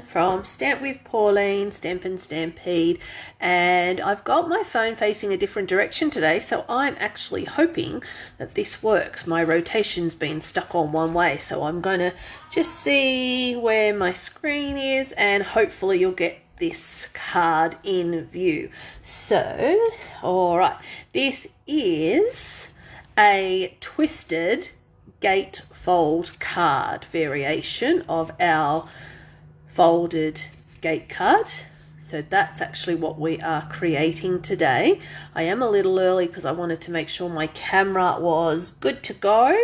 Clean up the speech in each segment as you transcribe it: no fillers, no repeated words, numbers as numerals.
from Stamp with Pauline, Stampin' Stampede, and I've got my phone facing a different direction today, so I'm actually hoping that this works. My rotation's been stuck on one way, so I'm going to just see where my screen is, and hopefully you'll get this card in view. So, all right, this is a twisted gatefold card variation of our folded gate card. So that's actually what we are creating today. I am a little early because I wanted to make sure my camera was good to go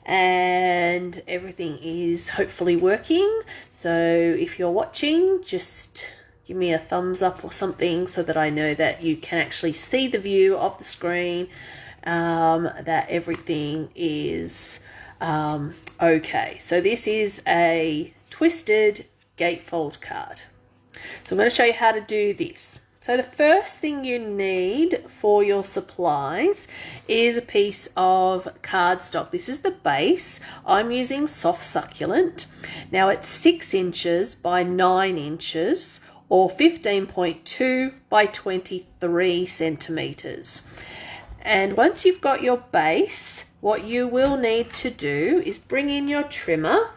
and everything is hopefully working. So if you're watching, just give me a thumbs up or something so that I know that you can actually see the view of the screen, that everything is okay. So this is a twisted gatefold card. So I'm going to show you how to do this. So the first thing you need for your supplies is a piece of cardstock. This is the base. I'm using soft succulent. Now it's 6 inches by 9 inches or 15.2 by 23 centimeters. And once you've got your base, what you will need to do is bring in your trimmer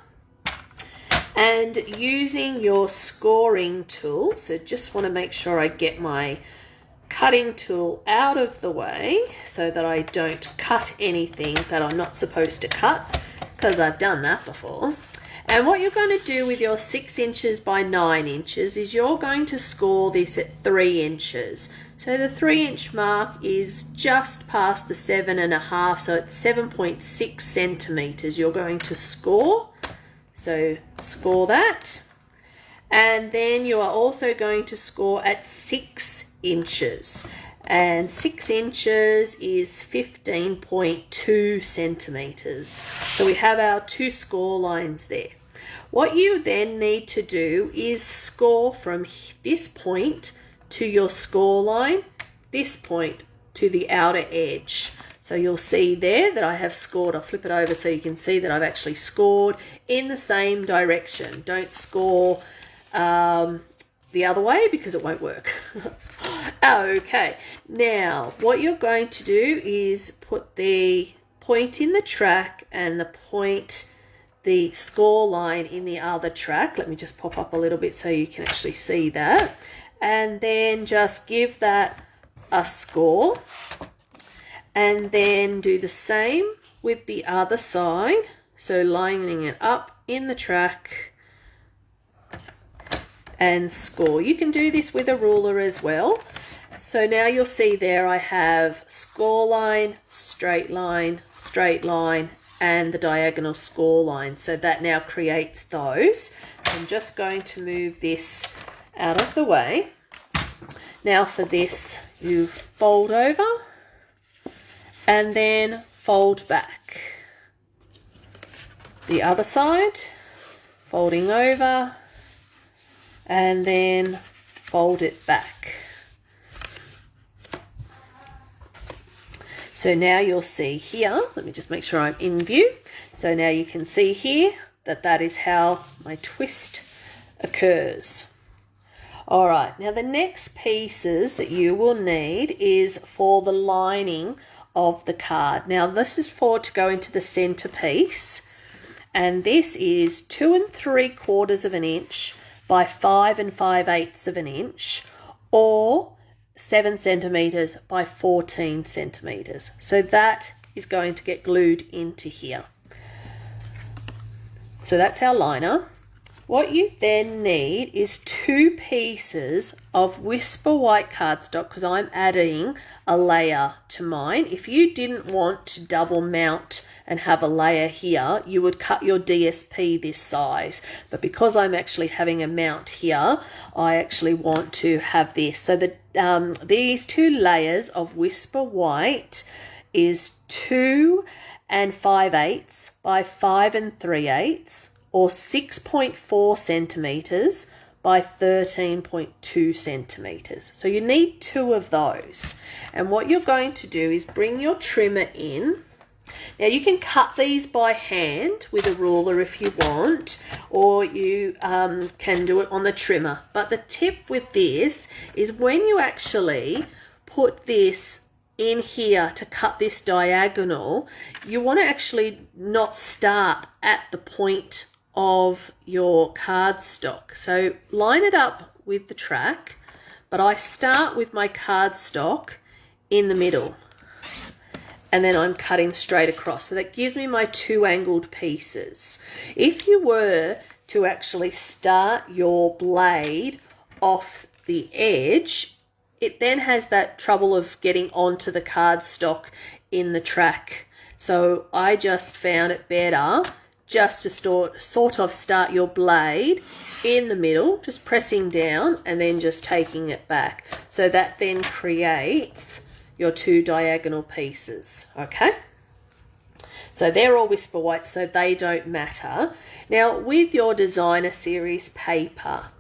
and using your scoring tool. So just want to make sure I get my cutting tool out of the way so that I don't cut anything that I'm not supposed to cut, because I've done that before. And what you're going to do with your 6 inches by 9 inches is you're going to score this at 3 inches. So the 3-inch mark is just past the 7.5, so it's 7.6 centimeters you're going to score. So score that. And then you are also going to score at 6 inches. And 6 inches is 15.2 centimeters. So we have our 2 score lines there. What you then need to do is score from this point to your score line, this point to the outer edge. So you'll see there that I have scored. I'll flip it over so you can see that I've actually scored in the same direction. Don't score the other way because it won't work. Okay, now what you're going to do is put the point in the track and the score line in the other track. Let me just pop up a little bit so you can actually see that. And then just give that a score. And then do the same with the other side. So lining it up in the track and score. You can do this with a ruler as well. So now you'll see there I have score line, straight line, and the diagonal score line. So that now creates those. I'm just going to move this out of the way. Now for this, you fold over and then fold back. The other side, folding over and then fold it back. So now you'll see here, let me just make sure I'm in view. So now you can see here that that is how my twist occurs. All right, now the next pieces that you will need is for the lining of the card. Now this is to go into the center piece, and this is 2 3/4 inch by 5 5/8 inch, or 7 centimeters by 14 centimeters. So that is going to get glued into here. So that's our liner. What you then need is 2 pieces of Whisper White cardstock, because I'm adding a layer to mine. If you didn't want to double mount and have a layer here, you would cut your DSP this size. But because I'm actually having a mount here, I actually want to have this. So these 2 layers of Whisper White is 2 5/8 by 5 3/8, or 6.4 centimeters by 13.2 centimeters. So you need 2 of those. And what you're going to do is bring your trimmer in Now you can cut these by hand with a ruler if you want, or you can do it on the trimmer. But the tip with this is when you actually put this in here to cut this diagonal, you want to actually not start at the point of your cardstock. So line it up with the track, but I start with my cardstock in the middle, and then I'm cutting straight across. So that gives me my 2 angled pieces. If you were to actually start your blade off the edge, it then has that trouble of getting onto the cardstock in the track. So I just found it better just to sort of start your blade in the middle, just pressing down and then just taking it back. So that then creates your 2 diagonal pieces, okay? So they're all Whisper White, so they don't matter. Now with your designer series paper,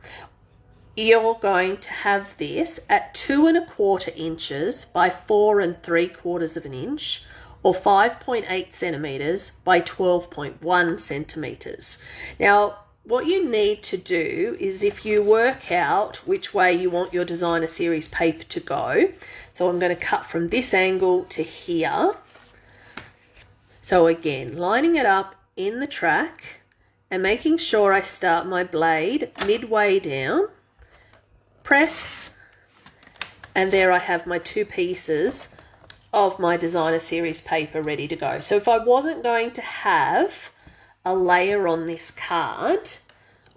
you're going to have this at 2 1/4 inches by 4 3/4 of an inch, or 5.8 centimeters by 12.1 centimeters. Now, what you need to do is, if you work out which way you want your designer series paper to go, so I'm going to cut from this angle to here. So again, lining it up in the track and making sure I start my blade midway down, press, and there I have my 2 pieces of my designer series paper ready to go. So if I wasn't going to have a layer on this card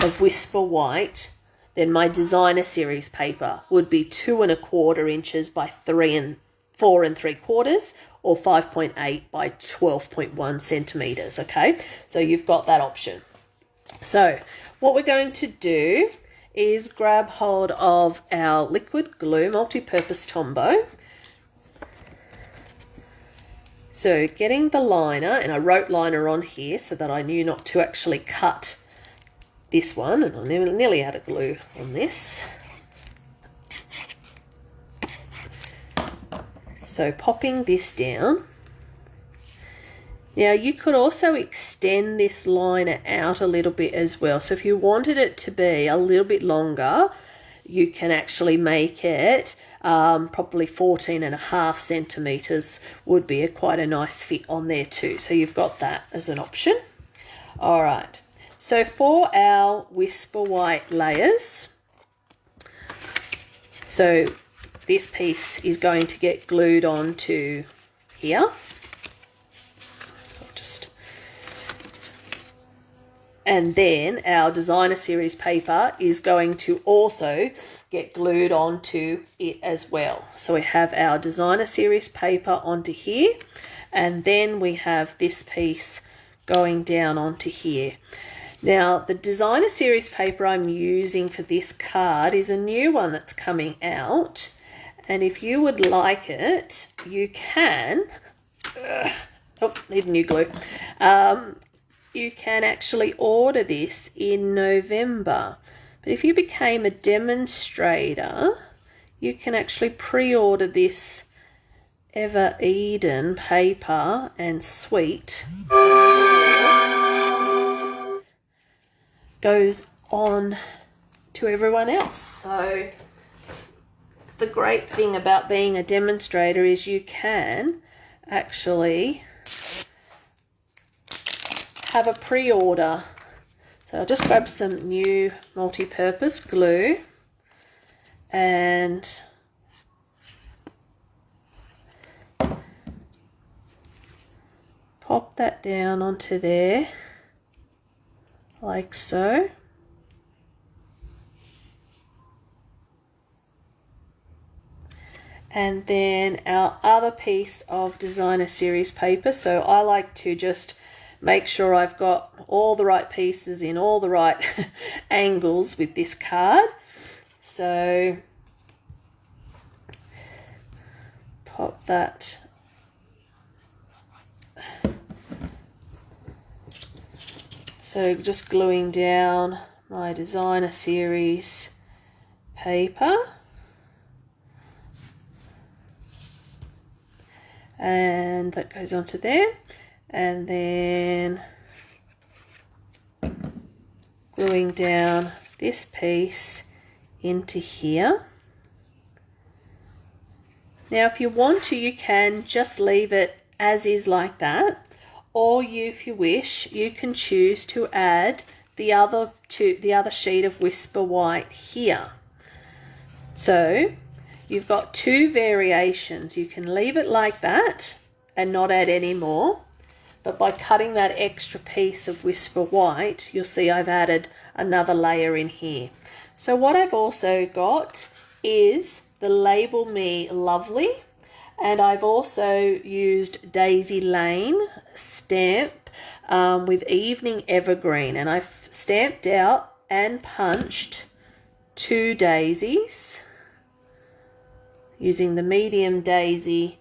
of Whisper White, then my designer series paper would be 2 1/4 inches by 4 3/4, or 5.8 by 12.1 centimeters, okay? So you've got that option. So what we're going to do is grab hold of our liquid glue multi-purpose Tombow. So getting the liner, and I wrote liner on here so that I knew not to actually cut this one, and I'm nearly out of glue on this. So popping this down. Now you could also extend this liner out a little bit as well. So if you wanted it to be a little bit longer, you can actually make it probably 14.5 centimeters would be quite a nice fit on there too. So you've got that as an option. All right. So for our Whisper White layers, so this piece is going to get glued onto here. And then our designer series paper is going to also get glued onto it as well. So we have our designer series paper onto here, and then we have this piece going down onto here. Now the designer series paper I'm using for this card is a new one that's coming out, and if you would like it, you can, need new glue, you can actually order this in November. But if you became a demonstrator, you can actually pre-order this Ever Eden paper and suite. Goes on to everyone else. So it's the great thing about being a demonstrator is you can actually have a pre-order. So I'll just grab some new multi-purpose glue and pop that down onto there like so. And then our other piece of designer series paper. So I like to just make sure I've got all the right pieces in all the right angles with this card. So pop that so just gluing down my designer series paper. and that goes onto there, and then gluing down this piece into here. Now if you want to, you can just leave it as is like that, or if you wish, you can choose to add the other sheet of Whisper White here. So you've got two variations. You can leave it like that and not add any more, but by cutting that extra piece of Whisper White, you'll see I've added another layer in here. So what I've also got is the Label Me Lovely, and I've also used Daisy Lane stamp with Evening Evergreen, and I've stamped out and punched 2 daisies using the medium daisy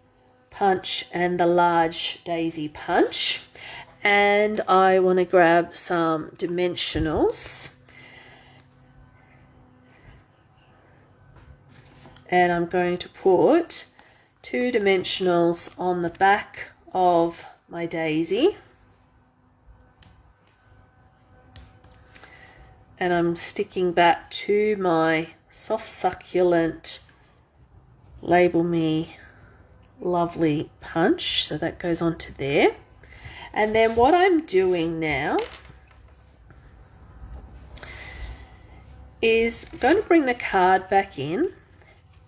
punch and the large daisy punch. And I want to grab some dimensionals, and I'm going to put 2 dimensionals on the back of my daisy, and I'm sticking back to my soft succulent Label Me Lovely punch, so that goes onto there. And then what I'm doing now is going to bring the card back in,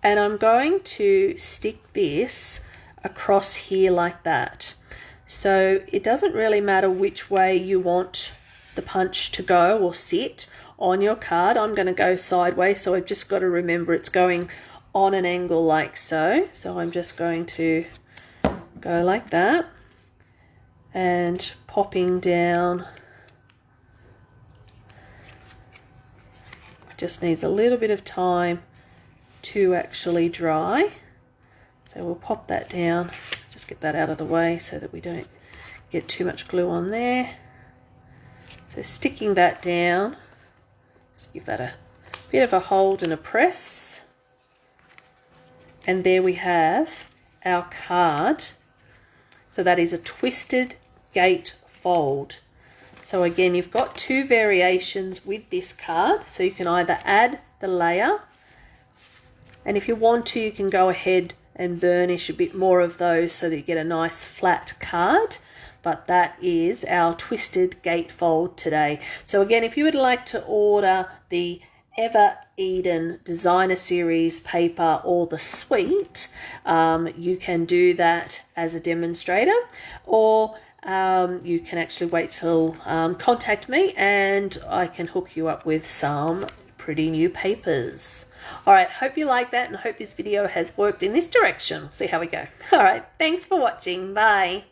and I'm going to stick this across here like that. So it doesn't really matter which way you want the punch to go or sit on your card. I'm going to go sideways, so I've just got to remember it's going on an angle like so. So I'm just going to go like that and popping down. Just needs a little bit of time to actually dry, so we'll pop that down, just get that out of the way so that we don't get too much glue on there. So sticking that down, just give that a bit of a hold and a press, and there we have our card. So that is a twisted gate fold. So again, you've got 2 variations with this card, so you can either add the layer, and if you want to, you can go ahead and burnish a bit more of those so that you get a nice flat card. But that is our twisted gatefold today. So again, if you would like to order the Ever Eden Designer Series paper or the suite, you can do that as a demonstrator, or you can actually wait till contact me and I can hook you up with some pretty new papers. All right, hope you like that, and I hope this video has worked in this direction. See how we go. All right, thanks for watching. Bye.